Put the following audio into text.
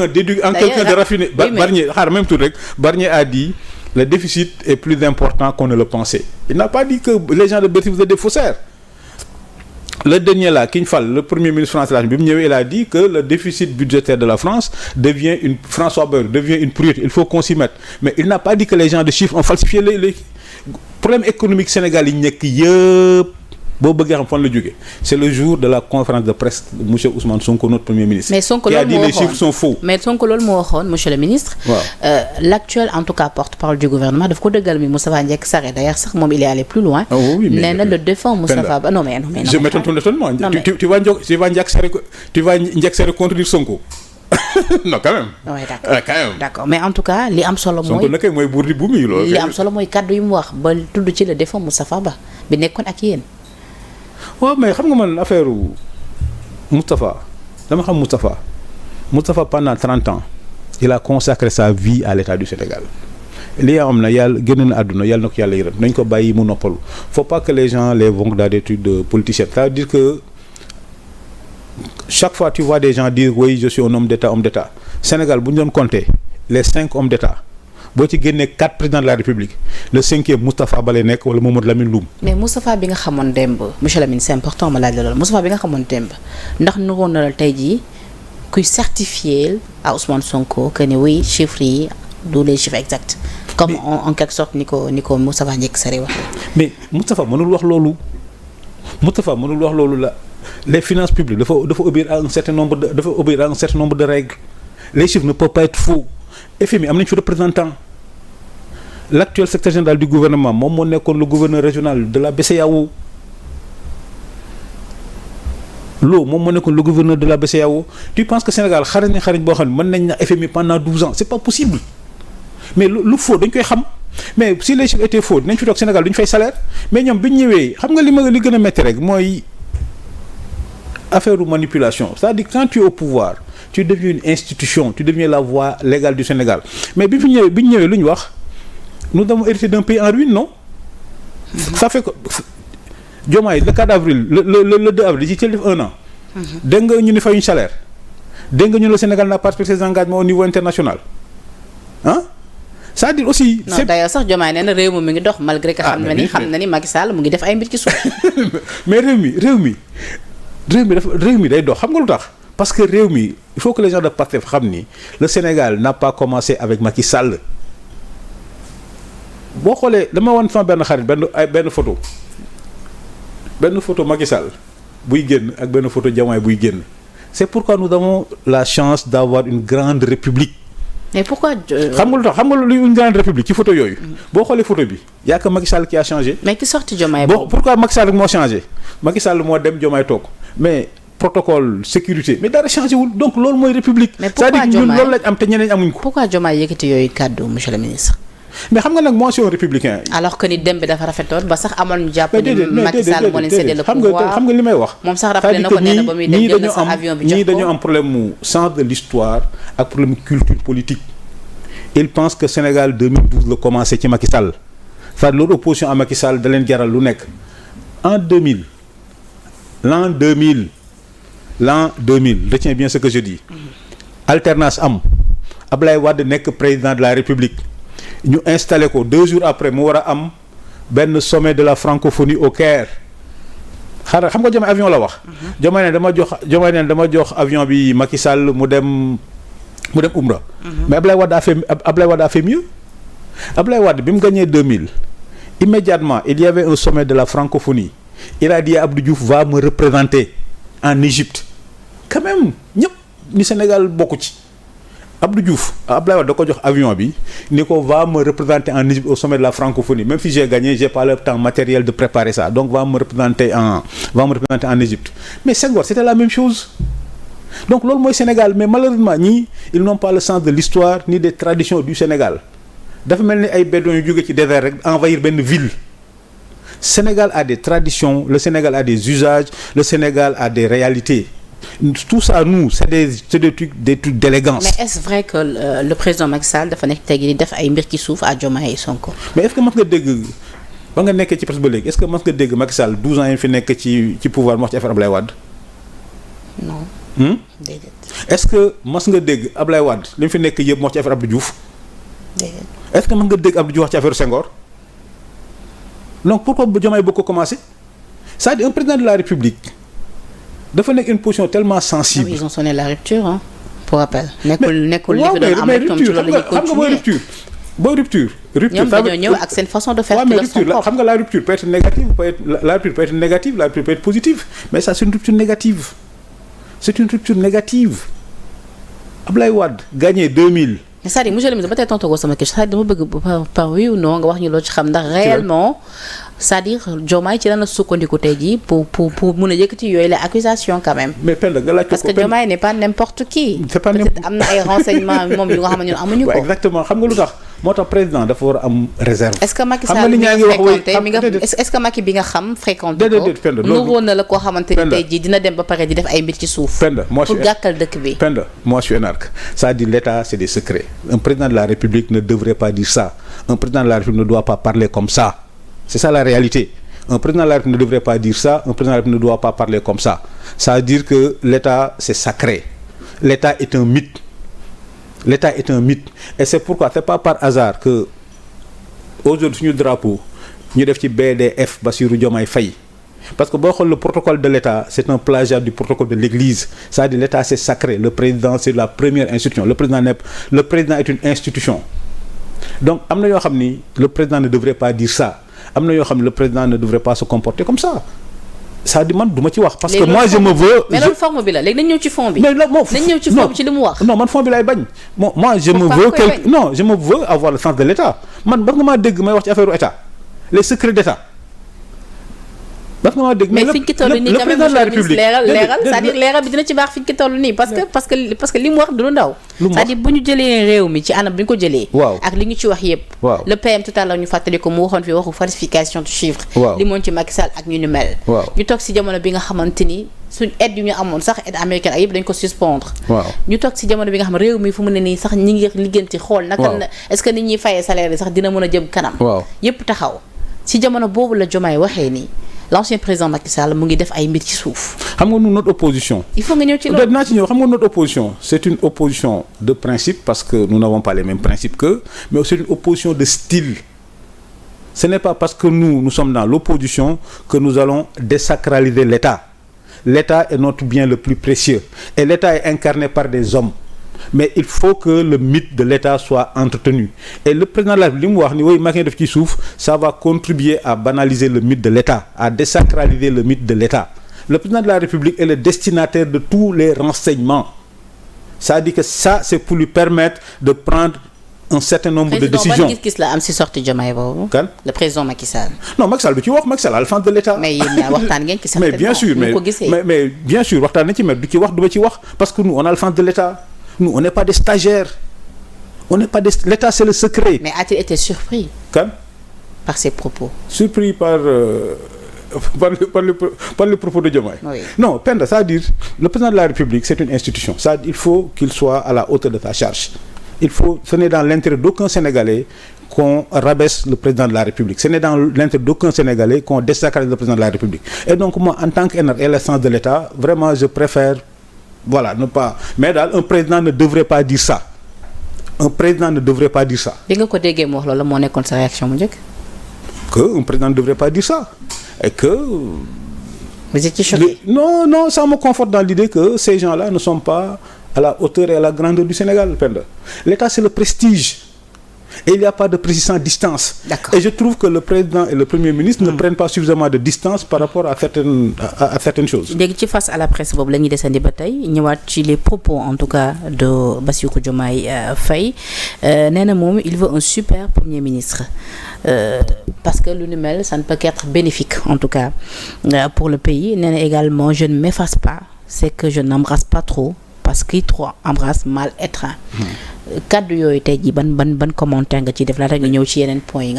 quelqu'un de raffiné. Barnier xaar même tout rek Barnier a dit le déficit est plus important qu'on ne le pensait. Il n'a pas dit que les gens de Bercy vous êtes des faussaires. Le dernier là King Fall, le premier ministre français bi mu ñëwee, il a dit que le déficit budgétaire de la France devient une priorité, il faut qu'on s'y mette. Mais il n'a pas dit que les gens de chiffres ont falsifié les problèmes économiques Sénégal yi nekk yëpp boo bëggee xam fan la jógee. C'est le jour de la conférence de presse de monsieur Ousmane Sonko, notre premier ministre. Mais Sonko qui a dit les chiffres sont faux. Mais Sonko loolu moo waxoon monsieur le ministre. L'actuel en tout cas porte-parole du gouvernement daf ko dëggal mi Moustapha Ndiaye Sarré d'ailleurs sax moom il est allé plus loin. Oui, mais nee na le défend Moustapha Ba non mais. Je m'étonne ton étonnement. Tu vas Ndiaye Sarré contredire Sonko. Non quand même. Oui d'accord mais en tout cas li am solo mooy. Sonko nag mooy buur di buum yi loolu. li am solo mooy kaddu yu mu wax ba tudd ci le défend Moustapha Ba bi nekkoon ak yéen. waaw mais xam nga man affaire Moustapha dama xam Moustapha pendant 30 ans il a consacré sa vie à l'État du Sénégal. li am na yàlla génn na àdduna yàlla na ko yàlla yërëm nañ ko bàyyi mu noppalu. Faut pas que les gens les vont dans des trucs de politiciens. C'est-à-dire que chaque fois tu vois des gens dire oui je suis un homme d'État. Sénégal bu ñu doon compter les 5 hommes d'État boo ci génnee 4 présidents de la République le 5e Moustapha Ba lay nekk wala Mamadou Lamine Loum. Mais Moustapha bi nga xamoon démb monsieur Lamine c'est important ma laaj la loolu Moustapha bi nga xamoon démb ndax nuroon na la tey jii kuy certifier à Ousmane Sonko que ni oui chiffres yi du les chiffres exacts. Comme en quelque sorte ni ko Moustapha Ndiaye Sarré wax. Mais Moustapha mënul wax loolu la les finances publiques dafa obéir à un certain nombre de règles. Les chiffres ne peuvent pas être faux. FMI am nañ fi représentant. L'actuel secrétaire général du gouvernement moom moo nekkoon le gouverneur régional de la BCEAO. Moom moo nekkoon le gouverneur de la BCEAO. Tu penses que Sénégal xarañ boo xam ne mën nañ na FMI pendant 12 ans c'est pas possible. Mais lu faux dañ koy xam mais si les chiffres étaient faux dinañ fi toog Sénégal duñ fay salaire mais ñoom bi ñu ñëwee xam nga li gën a métti rek mooy affaire manipulation. C'est-à-dire quand tu es au pouvoir tu deviens une institution, tu deviens la voix légale du Sénégal. Mais bi ñu ñëwee lu ñu wax nous avons hérité d'un pays en ruine, non? Ça fait que Diomaye le 4 avril le 2 avril ci def 1 an. Dégg nga ñu ni fayuñ salaire. Dégg nga ñu le Sénégal n'a pas respecté ses engagements au niveau international. C'est-à-dire aussi. Non d'ailleurs sax Diomaye nee na réew mi ngi dox malgré que xam na ni Macky Sall mu ngi def ay mbir ci suuf. Mais réew mi day dox xam nga lu tax. Parce que réew mi il faut que les gens de Pastef xam ni le Sénégal n'a pas commencé avec Macky Sall. Boo xoolee dama woon sama benn xarit benn photo Macky Sall buy génn ak benn photo Diomaye buy génn. C'est pourquoi nous avons la chance d'avoir une grande république. Mais pourquoi xam nga lu tax xam nga lu une grande république ci photo yooyu. Boo xoolee photo bi y a que Macky Sall qui a changé. Mais ki sorti Diomaye boobu. Pourquoi Macky Sall moo changé Macky Sall moo dem Diomaye toog mais protocole sécurité mais dara changé wul donc loolu mooy république. Mais pourquoi c'est-à-dire ñun loolu lañ am te ñeneen amuñ ko. Pourquoi Diomaye yëkkati yooyu kàddu monsieur le ministre. Mais xam nga nag moi je suis un républicain. Alors que ni dem bi dafa rafetoon ba sax amoon ñu jàpp ni Macky Sall moo leen séddee le pouvoir xam nga li may wax. moom sax rappelé na ko nee na ba muy dem jël na sa avion bi jox ko ñii dañoo am problème mu sens de l'histoire ak problème culture politique. Ils pensent que Sénégal 2012 la commencé ci Macky Sall c'est-à-dire leur opposition à Macky Sall da leen jaral lu nekk en 2000 l'an 2000 retiens bien ce que je dis. Alternance am Ablaye Wade nekk président de la République ñu installé ko 2 jours après mu war a am benn sommet de la francophonie au Caire xaaral xam nga Diomaye avion la wax. Diomaye ne dama jox avion bi Macky Sall mu dem Umra. Mais Ablaye Wade a fait mieux. Ablaye Wade bi mu gagné 2000 immédiatement il y avait un sommet de la francophonie il a dit Abdou Diouf va me représenter en Égypte quand même ñëpp ni Sénégal bokku ci Abdou Diouf Ablaye Wade da ko jox avion bi ni ko va me représenter en Égypte au sommet de la francophonie même si j'ai gagné j'ai pas le temps matériel de préparer ça donc va me représenter en Égypte mais Senghor c'était la même chose. Donc loolu mooy Sénégal mais malheureusement ñii ils n'ont pas le sens de l'histoire ni des traditions du Sénégal dafa mel ni ay bédouins yu jóge ci désert rek envahir benn ville. Sénégal a des traditions, le Sénégal a des usages, le Sénégal a des réalités. Tout ça nous c'est des trucs d'élégance. Mais est-ce vrai que le président Macky Sall dafa nekk tey jii def ay mbir ci suuf à Diomaye et Sonko. Mais est-ce que mas nga dégg ba nga nekkee ci presse ba léegi est-ce que mas nga dégg Macky Sall 12 ans yi fi nekk ci pouvoir mu wax ci affaire Ablaye Wade. Non. Déedéet. est-ce que mas nga dégg Ablaye Wade li mu fi nekk yëpp moo ci affaire Abdou Diouf. est-ce que mas nga dégg Abdou Diouf wax ci affaire Senghor. donc pourquoi Diomaye bëgg ko commencer c'est-à-dire un président de la République dafa nekk une position tellement sensible. Oui, ils ont sonné la rupture hein, pour rappel. nekkul li fi doon am rek comme ci loolu la ñuy continuer. xam nga booy rupture. ñoom dañoo ñëw ak seen façon de faire. mais rupture xam nga la rupture peut être négative la rupture peut être négative la rupture peut être positive mais ça c'est une rupture négative. c'est une rupture négative. Ablaye Wade gagné 2000. mais c'est-à-dire monsieur le ministre ba tey tontu ko sama question c'est-à-dire dama bëgg par oui ou non nga wax ñu loo ci xam ndax réellement c'est-à-dire Diomaye ci lan la sukkandiku tey jii pour mun a yëkkati yooyu la accusation quand même. mais Penda nga laaj ko parce que Diomaye n'est pas n'importe qui. c'est pas peut-être am na ay renseignements moom yu nga xam ne ñun amuñu ko. exactement xam nga lu tax moo tax président dafa war a am réserve. est-ce que Macky Sall mi nga fréquenté mi nga est-ce que Macky bi nga xam fréquenté ko. Penda nuróo na la koo xamante ni tey jii dina dem ba pare di def ay mbir ci suuf. Penda moi pour gàkkal dëkk bi. Penda moi je suis énarque c'est-à-dire l'État c'est des secrets. Un président de la République ne devrait pas dire ça. Un président de la République ne doit pas parler comme ça. C'est ça la réalité. Un président de la République ne devrait pas dire ça. Un président de la République ne doit pas parler comme ça. Ça veut dire que l'État c'est sacré. L'État est un mythe. L'État est un mythe. Et c'est pourquoi c'est pas par hasard que aujourd'hui suñu drapeau ñu def ci BDF Bassirou Diomaye Faye. Parce que boo xool le protocole de l'État c'est un plagiat du protocole de l'Église. C'est-à-dire l'État c'est sacré. Le président c'est la première institution. Le président est une institution. Donc am na yoo xam ni le président ne devrait pas dire ça. am na yoo xam ne le président ne devrait pas se comporter comme ça. ça di man du ma ci wax. parce que moi je me veux. mais loolu forme bi la léegi nañ ñëw ci fond bi. mais la moom nañ ñëw ci fond bi ci li mu wax. non man fond bi laay bañ. moi je me veux avoir le sens de l'État man ba nga maa dégg may wax ci affaire État les secrets d'État. parce que mais fi ñu ki toll nii quand même monsieur le ministre leeral c'est-à-dire leeral bi dina ci baax fi ñu ki toll nii parce que li mu wax du lu ndaw. c'est-à-dire bu ñu jëlee réew mi ci anam bi ñu ko jëlee. waaw ak li ñu ci wax yépp. waaw le PM tout à l'heure ñu fàttali ko mu waxoon fi waxu falsification de chiffres. waaw li moon ci Macky Sall ak ñu mel. waaw ñu toog si jamono bi nga xamante ni suñ aide yu ñu amoon sax aide américaine ak yëpp dañ ko suspendre. waaw ñu toog si jamono bi nga xam réew mi fu mu ne nii sax ñi ngi liggéenti xool. naka la est-ce que nit ñuy fayee salaire yi sax dina mën a jëm kanam. waaw yépp taxaw si jamono boobu la Diomaye waxee nii. L'ancien président Macky Sall mu ngi def ay mbir ci suuf. xam nga nous notre opposition. il faut nga ñëw ci loolu dinaa ci ñëw xam nga notre opposition c'est une opposition de principe parce que nous n'avons pas les mêmes principes qu'eux mais c'est une opposition de style. Ce n'est pas parce que nous sommes dans l'opposition que nous allons désacraliser l'État. L'État est notre bien le plus précieux et l'État est incarné par des hommes. Mais il faut que le mythe de l'État soit entretenu. Et le président de la République li mu wax ni woy Macky def ci suuf ça va contribuer à banaliser le mythe de l'État, à désacraliser le mythe de l'État. Le président de la République est le destinataire de tous les renseignements. C'est-à-dire que ça c'est pour lui permettre de prendre un certain nombre de décisions. Ban gis-gis la am ci sortie Diomaye boobu. Kan le président Macky Sall. Non Macky Sall du ci wax Macky Sall à la fin de l'État. mais yéen ñaa waxtaan ngeen ci mais bien sûr mais bien sûr waxtaan nañ ci mais du ci wax du ma ci wax parce que nous on a le fin de l'État. Nous on n'est pas des stagiaires. L'État c'est le secret. Mais a-t-il été surpris Kan par ses propos? Surpris par les propos de Diomaye. Oui. Non, Penda, c'est-à-dire le président de la République c'est une institution. C'est-à-dire il faut qu'il soit à la hauteur de sa charge. Ce n'est dans l'intérêt d'aucun Sénégalais qu'on rabaisse le président de la République. Ce n'est dans l'intérêt d'aucun Sénégalais qu'on désacralise le président de la République. Et donc moi en tant qu'essence de l'État, vraiment je préfère ne pas. Mais daal un président ne devrait pas dire ça. Un président ne devrait pas dire ça. Bi nga ko déggee mu wax loolu moo nekkoon sa réaction mu njëkk. Que un président ne devrait pas dire ça. Et que. Vous étiez choqué? Non, ça me conforte dans l'idée que ces gens-là ne sont pas à la hauteur et à la grandeur du Sénégal, Penda. L'État c'est le prestige. Et il n'y a pas de prestige sans distance. D'accord. Et je trouve que le président et le premier ministre ne prennent pas suffisamment de distance par rapport à certaines choses. léegi ci face à la presse boobu la ñuy desandi ba tey ñëwaat ci les propos en tout cas de Bassirou Diomaye Faye nee na moom il veut un super premier ministre parce que lu ni mel ça ne peut qu'être bénéfique en tout cas pour le pays. Nee na également je ne m'efface pas c'est que je n'embrasse pas trop parce que trop embrasse mal étreint. kaddu yooyu tey jii ban commentaire nga ci def laata nga ñëw ci yeneen points yi nga